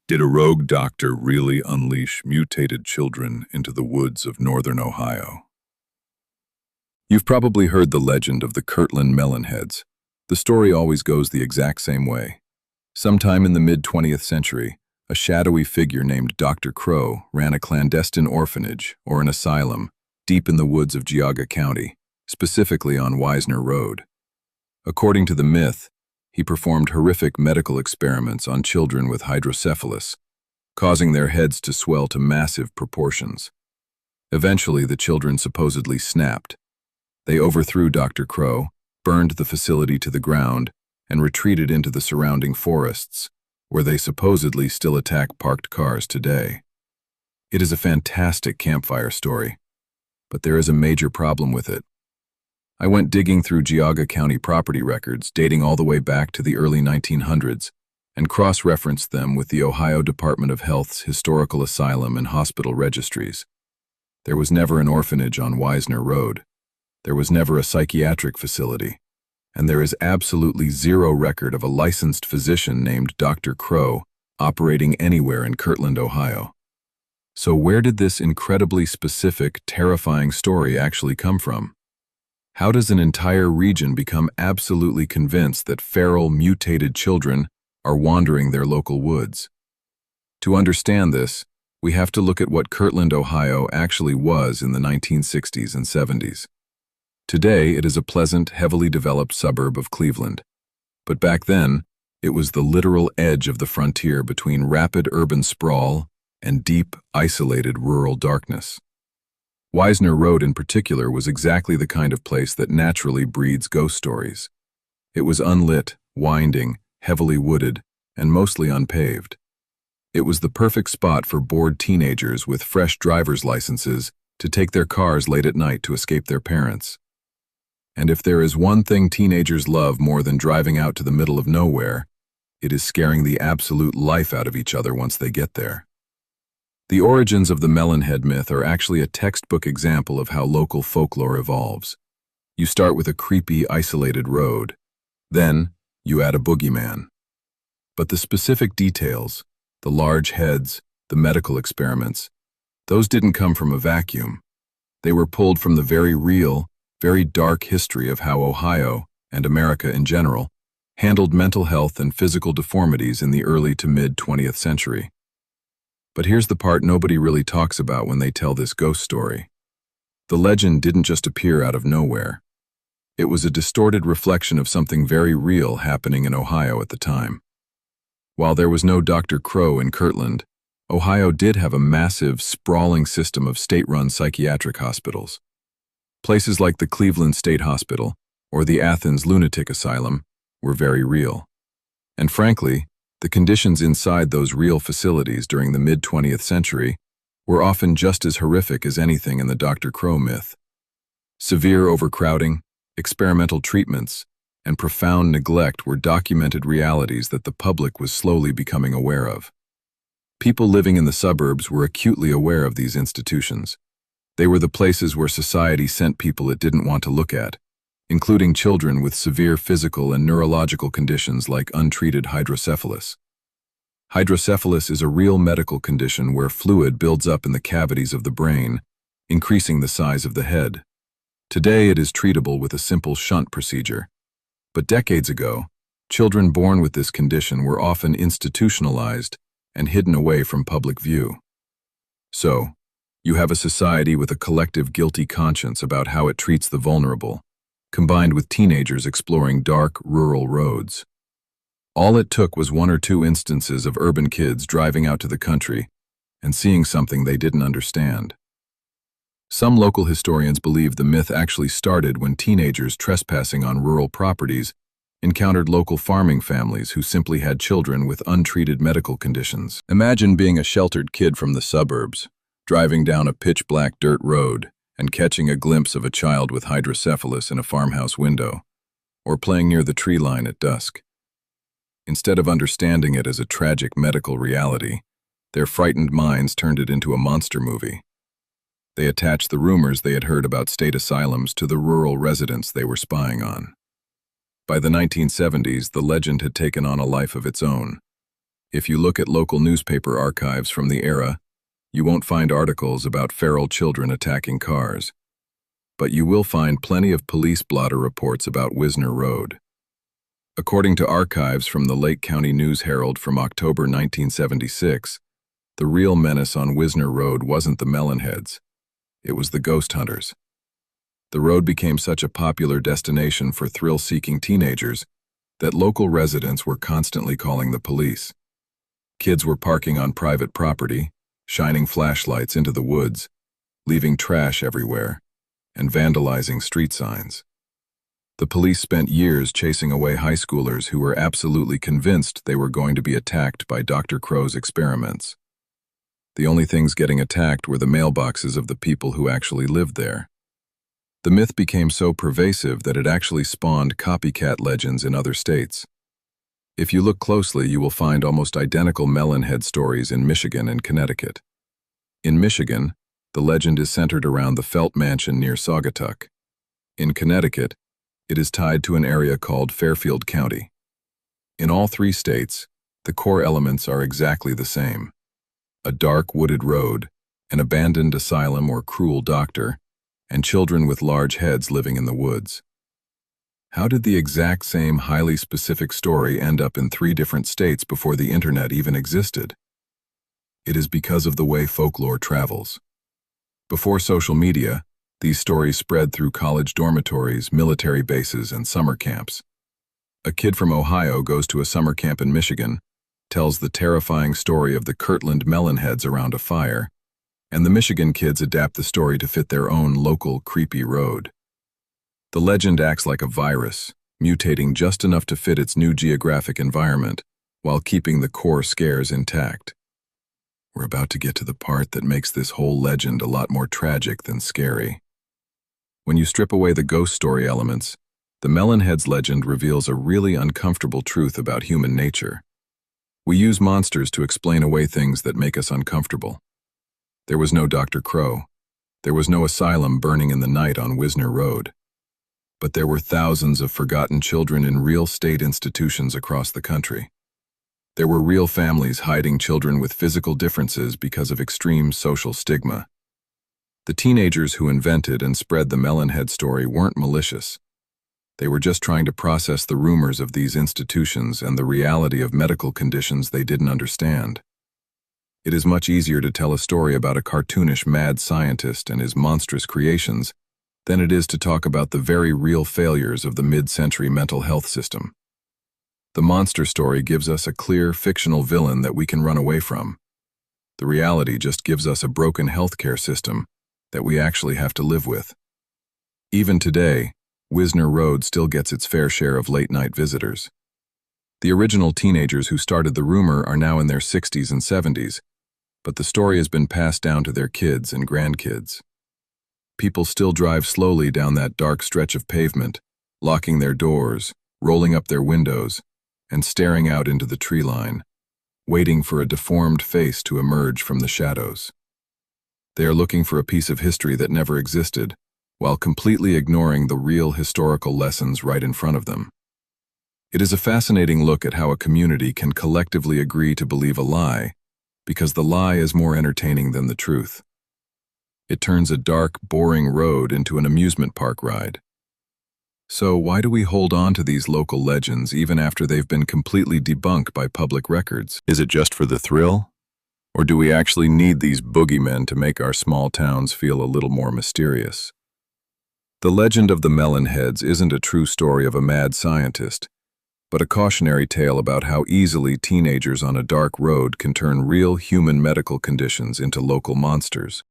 Did a rogue doctor really unleash mutated children into the woods of northern Ohio? You've probably heard the legend of the Kirtland Melon Heads. The story always goes the exact same way. Sometime in the mid-20th century, a shadowy figure named Dr. Crow ran a clandestine orphanage, or an asylum, deep in the woods of Geauga County, specifically on Wisner Road. According to the myth, he performed horrific medical experiments on children with hydrocephalus, causing their heads to swell to massive proportions. Eventually, the children supposedly snapped. They overthrew Dr. Crow, burned the facility to the ground, and retreated into the surrounding forests, where they supposedly still attack parked cars today. It is a fantastic campfire story, but there is a major problem with it. I went digging through Geauga County property records dating all the way back to the early 1900s and cross-referenced them with the Ohio Department of Health's historical asylum and hospital registries. There was never an orphanage on Wisner Road. There was never a psychiatric facility, and there is absolutely zero record of a licensed physician named Dr. Crow operating anywhere in Kirtland, Ohio. So where did this incredibly specific, terrifying story actually come from? How does an entire region become absolutely convinced that feral, mutated children are wandering their local woods? To understand this, we have to look at what Kirtland, Ohio actually was in the 1960s and 70s. Today, it is a pleasant, heavily developed suburb of Cleveland. But back then, it was the literal edge of the frontier between rapid urban sprawl and deep, isolated rural darkness. Wisner Road in particular was exactly the kind of place that naturally breeds ghost stories. It was unlit, winding, heavily wooded, and mostly unpaved. It was the perfect spot for bored teenagers with fresh driver's licenses to take their cars late at night to escape their parents. And if there is one thing teenagers love more than driving out to the middle of nowhere, it is scaring the absolute life out of each other once they get there. The origins of the Melonhead myth are actually a textbook example of how local folklore evolves. You start with a creepy, isolated road. Then, you add a boogeyman. But the specific details, the large heads, the medical experiments, those didn't come from a vacuum. They were pulled from the very real, very dark history of how Ohio, and America in general, handled mental health and physical deformities in the early to mid-20th century. But here's the part nobody really talks about when they tell this ghost story. The legend didn't just appear out of nowhere. It was a distorted reflection of something very real happening in Ohio at the time. While there was no Dr. Crow in Kirtland, Ohio did have a massive, sprawling system of state-run psychiatric hospitals. Places like the Cleveland State Hospital or the Athens Lunatic Asylum were very real. And frankly, the conditions inside those real facilities during the mid-20th century were often just as horrific as anything in the Dr. Crow myth. Severe overcrowding, experimental treatments, and profound neglect were documented realities that the public was slowly becoming aware of. People living in the suburbs were acutely aware of these institutions. They were the places where society sent people it didn't want to look at, including children with severe physical and neurological conditions like untreated hydrocephalus. Hydrocephalus is a real medical condition where fluid builds up in the cavities of the brain, increasing the size of the head. Today it is treatable with a simple shunt procedure. But decades ago, children born with this condition were often institutionalized and hidden away from public view. So, you have a society with a collective guilty conscience about how it treats the vulnerable, combined with teenagers exploring dark, rural roads. All it took was one or two instances of urban kids driving out to the country and seeing something they didn't understand. Some local historians believe the myth actually started when teenagers trespassing on rural properties encountered local farming families who simply had children with untreated medical conditions. Imagine being a sheltered kid from the suburbs, driving down a pitch-black dirt road and catching a glimpse of a child with hydrocephalus in a farmhouse window, or playing near the tree line at dusk. Instead of understanding it as a tragic medical reality, their frightened minds turned it into a monster movie. They attached the rumors they had heard about state asylums to the rural residents they were spying on. By the 1970s, the legend had taken on a life of its own. If you look at local newspaper archives from the era, you won't find articles about feral children attacking cars. But you will find plenty of police blotter reports about Wisner Road. According to archives from the Lake County News Herald from October 1976, the real menace on Wisner Road wasn't the melonheads. It was the ghost hunters. The road became such a popular destination for thrill-seeking teenagers that local residents were constantly calling the police. Kids were parking on private property, shining flashlights into the woods, leaving trash everywhere, and vandalizing street signs. The police spent years chasing away high schoolers who were absolutely convinced they were going to be attacked by Dr. Crow's experiments. The only things getting attacked were the mailboxes of the people who actually lived there. The myth became so pervasive that it actually spawned copycat legends in other states. If you look closely, you will find almost identical melonhead stories in Michigan and Connecticut. In Michigan, the legend is centered around the Felt Mansion near Saugatuck. In Connecticut, it is tied to an area called Fairfield County. In all three states, the core elements are exactly the same. A dark wooded road, an abandoned asylum or cruel doctor, and children with large heads living in the woods. How did the exact same highly specific story end up in three different states before the internet even existed? It is because of the way folklore travels. Before social media, these stories spread through college dormitories, military bases, and summer camps. A kid from Ohio goes to a summer camp in Michigan, tells the terrifying story of the Kirtland Melon Heads around a fire, and the Michigan kids adapt the story to fit their own local creepy road. The legend acts like a virus, mutating just enough to fit its new geographic environment, while keeping the core scares intact. We're about to get to the part that makes this whole legend a lot more tragic than scary. When you strip away the ghost story elements, the Melonheads legend reveals a really uncomfortable truth about human nature. We use monsters to explain away things that make us uncomfortable. There was no Dr. Crow. There was no asylum burning in the night on Wisner Road. But there were thousands of forgotten children in real state institutions across the country. There were real families hiding children with physical differences because of extreme social stigma. The teenagers who invented and spread the Melonhead story weren't malicious. They were just trying to process the rumors of these institutions and the reality of medical conditions they didn't understand. It is much easier to tell a story about a cartoonish mad scientist and his monstrous creations than it is to talk about the very real failures of the mid-century mental health system. The monster story gives us a clear, fictional villain that we can run away from. The reality just gives us a broken healthcare system that we actually have to live with. Even today, Wisner Road still gets its fair share of late-night visitors. The original teenagers who started the rumor are now in their 60s and 70s, but the story has been passed down to their kids and grandkids. People still drive slowly down that dark stretch of pavement, locking their doors, rolling up their windows, and staring out into the tree line, waiting for a deformed face to emerge from the shadows. They are looking for a piece of history that never existed, while completely ignoring the real historical lessons right in front of them. It is a fascinating look at how a community can collectively agree to believe a lie, because the lie is more entertaining than the truth. It turns a dark, boring road into an amusement park ride. So why do we hold on to these local legends even after they've been completely debunked by public records? Is it just for the thrill? Or do we actually need these boogeymen to make our small towns feel a little more mysterious? The legend of the Melonheads isn't a true story of a mad scientist, but a cautionary tale about how easily teenagers on a dark road can turn real human medical conditions into local monsters.